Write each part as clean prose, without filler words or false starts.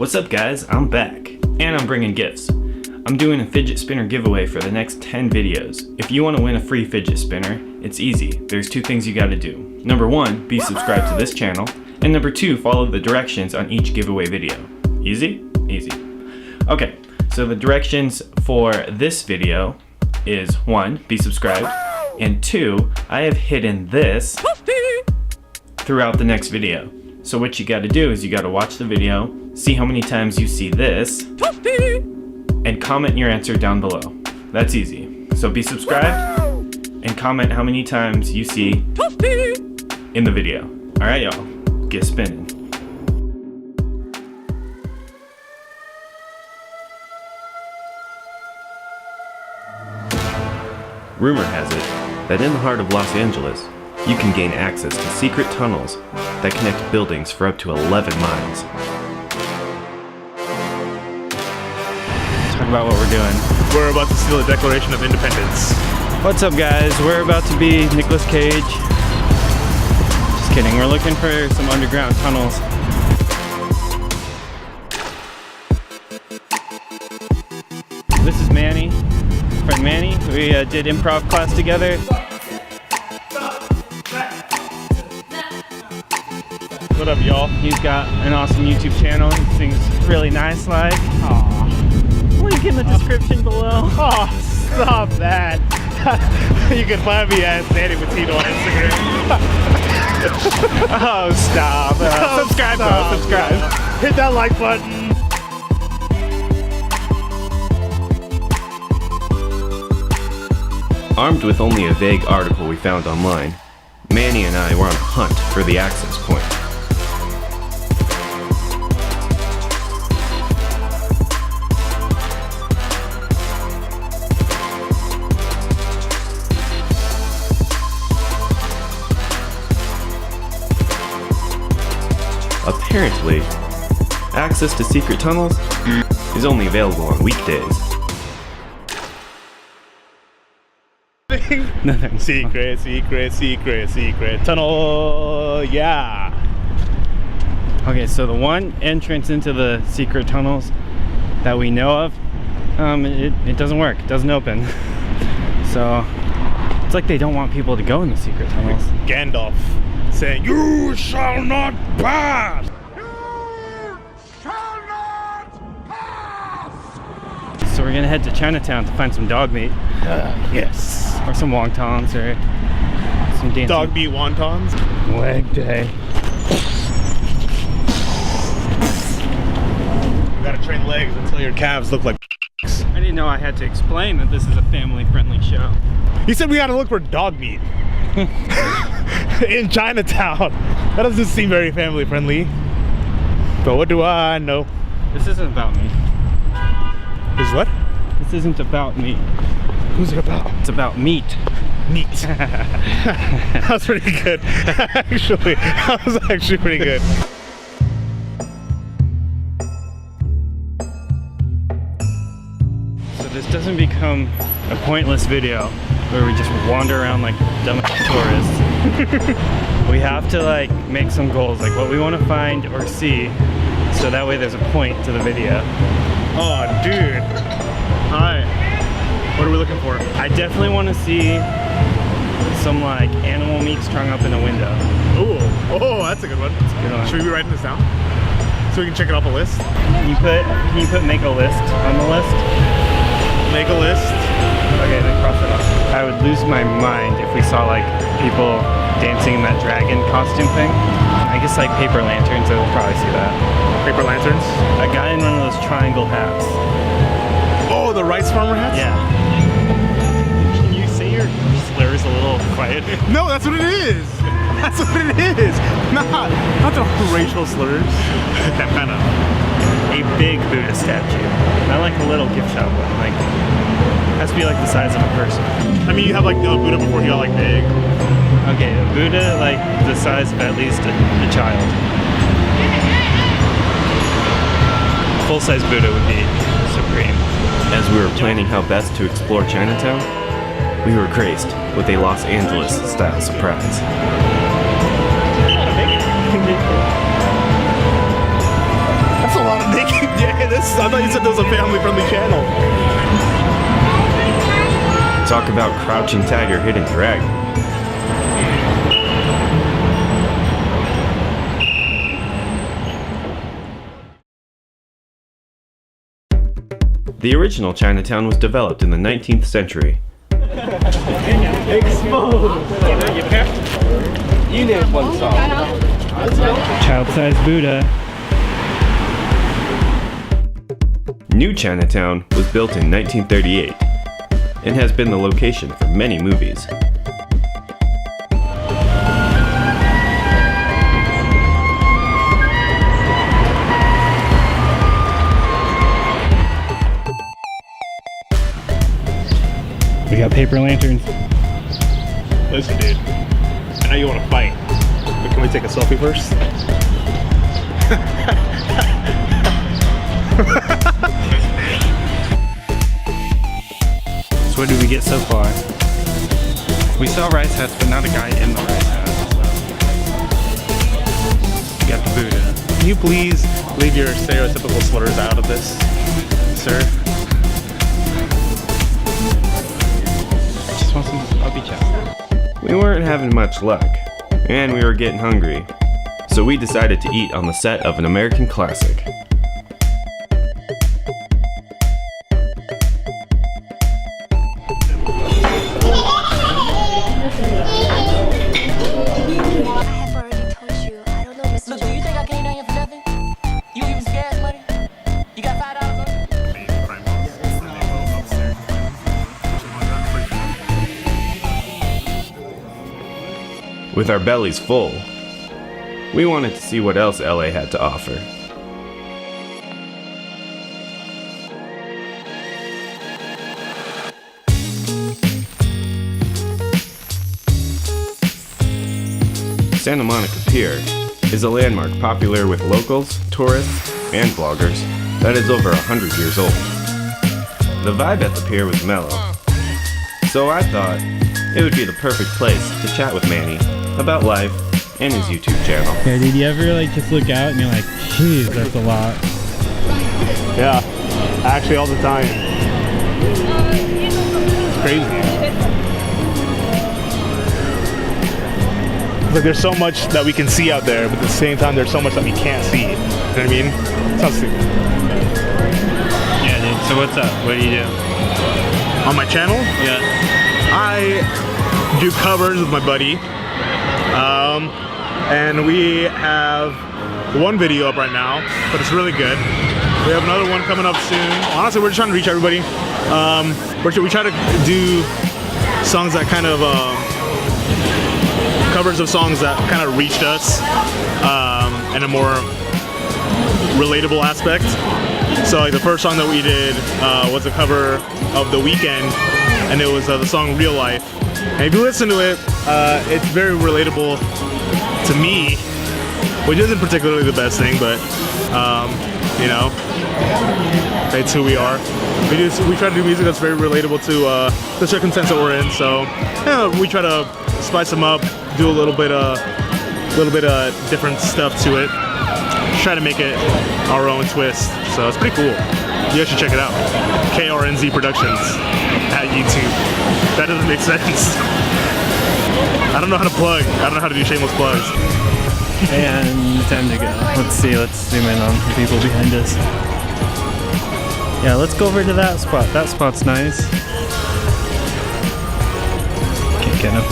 What's up guys, I'm back, and I'm bringing gifts. I'm doing a fidget spinner giveaway for the next 10 videos. If you want to win a free fidget spinner, it's easy. There's two things you gotta do. Number one, be subscribed to this channel, and number two, follow the directions on each giveaway video. Easy? Easy. Okay, so the directions for this video is 1, be subscribed, and 2, I have hidden this throughout the next video. So what you gotta do is you gotta watch the video, see how many times you see this, and comment your answer down below. That's easy. So be subscribed and comment how many times you see in the video. Alright y'all, get spinning. Rumor has it that in the heart of Los Angeles, you can gain access to secret tunnels that connect buildings for up to 11 miles. Talk about what we're doing. We're about to steal the Declaration of Independence. What's up guys? We're about to be Nicolas Cage. Just kidding, we're looking for some underground tunnels. This is Manny, friend Manny. We did improv class together. What up y'all? He's got an awesome YouTube channel. He sings really nice like. Aww. Link in the description below. Oh, stop that. You can find me as Manny with Tito on Instagram. Oh, stop. Subscribe, bro. Subscribe. Hit that like button. Armed with only a vague article we found online, Manny and I were on a hunt for the access point. Apparently, access to secret tunnels is only available on weekdays. Nothing. Secret, secret, secret, secret tunnel. Yeah. Okay, so the one entrance into the secret tunnels that we know of, it doesn't work. It doesn't open. So it's like they don't want people to go in the secret tunnels. Gandalf saying, "You shall not pass." You shall not pass! So we're gonna head to Chinatown to find some dog meat. Yes. Or some wontons or some dancing. Dog meat wontons. Leg day. You gotta train legs until your calves look like. I didn't know I had to explain that this is a family-friendly show. You said we gotta look for dog meat in Chinatown. That doesn't seem very family friendly. But what do I know? This isn't about me. Is what? This isn't about me. Who's it about? It's about meat. Meat. That was pretty good. Actually, that was actually pretty good. So this doesn't become a pointless video where we just wander around like dumb tourists. We have to like make some goals, like what we want to find or see, so that way there's a point to the video. Oh, dude. Alright. What are we looking for? I definitely want to see some like animal meat strung up in a window. Ooh. Oh, that's a good one. That's a good one. Should we be writing this down? So we can check it off a list? Can you put make a list on the list? Make a list. Okay, then cross it off. I would lose my mind if we saw like people dancing in that dragon costume thing. I guess like paper lanterns, I will probably see that. Paper lanterns? A guy in one of those triangle hats. Oh, the rice farmer hats? Yeah. Can you say your slurs a little quieter? No, that's what it is. That's what it is. Not the racial slurs. That kind of. A big Buddha statue. Not like a little gift shop one. Like, has to be like the size of a person. I mean, you have like the Buddha before he got like big. Okay, a Buddha like the size of at least a child. Full-size Buddha would be supreme. As we were planning how best to explore Chinatown, we were graced with a Los Angeles-style surprise. That's a lot of bacon. I thought you said this was a family-friendly channel. Talk about crouching tiger, hidden dragon. The original Chinatown was developed in the 19th century. You need one song. Child-sized Buddha. New Chinatown was built in 1938 and has been the location for many movies. We got paper lanterns. Listen, dude. I know you want to fight, but can we take a selfie first? So what did we get so far? We saw rice hats, but not a guy in the rice hat. So. We got the Buddha. Can you please leave your stereotypical slurs out of this, sir? I just want some puppy chow. We weren't having much luck, and we were getting hungry, so we decided to eat on the set of an American classic. With our bellies full, we wanted to see what else LA had to offer. Santa Monica Pier is a landmark popular with locals, tourists, and bloggers that is over 100 years old. The vibe at the pier was mellow, so I thought it would be the perfect place to chat with Manny about life and his YouTube channel. Yeah, did you ever like just look out and you're like, jeez, that's a lot? Yeah, actually all the time. It's crazy. It's like there's so much that we can see out there, but at the same time there's so much that we can't see. You know what I mean? Sounds stupid. Yeah, dude. So what's up? What do you do? On my channel, Yeah. I do covers with my buddy. And we have one video up right now, but it's really good. We have another one coming up soon. Honestly, we're just trying to reach everybody. We try to do songs that kind of, covers of songs that kind of reached us in a more relatable aspect. So like the first song that we did was a cover of The Weeknd, and it was the song Real Life. And if you listen to it, it's very relatable to me, which isn't particularly the best thing, but you know, it's who we are. We try to do music that's very relatable to the circumstance that we're in. So yeah, we try to spice them up, do a little bit of different stuff to it, try to make it our own twist. So it's pretty cool. You guys should check it out. KRNZ Productions at YouTube. That doesn't make sense. I don't know how to plug. I don't know how to do shameless plugs. And time to go. Let's see, let's zoom in on the people behind us. Yeah, let's go over to that spot. That spot's nice. Can't get them.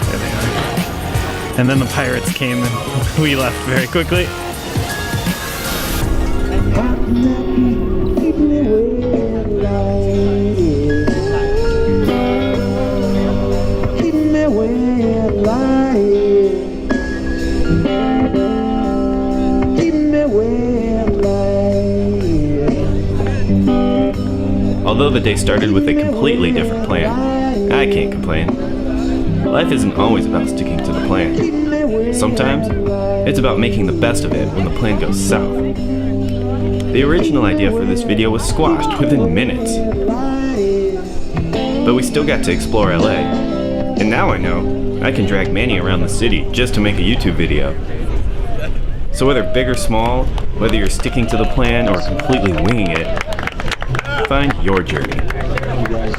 There they are. And then the pirates came and we left very quickly. Although the day started with a completely different plan, I can't complain. Life isn't always about sticking to the plan. Sometimes, it's about making the best of it when the plan goes south. The original idea for this video was squashed within minutes. But we still got to explore LA. And now I know I can drag Manny around the city just to make a YouTube video. So whether big or small, whether you're sticking to the plan or completely winging it, find your journey.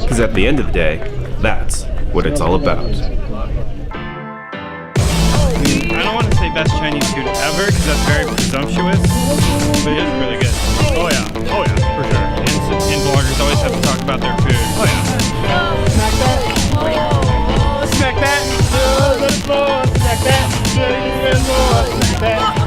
Because at the end of the day, that's what it's all about. I don't want to say best Chinese food ever because that's very presumptuous, but it is really good. Oh yeah, for sure. And vloggers always have to talk about their food. Oh yeah. Smack that. Smack that. Smack that. Smack that.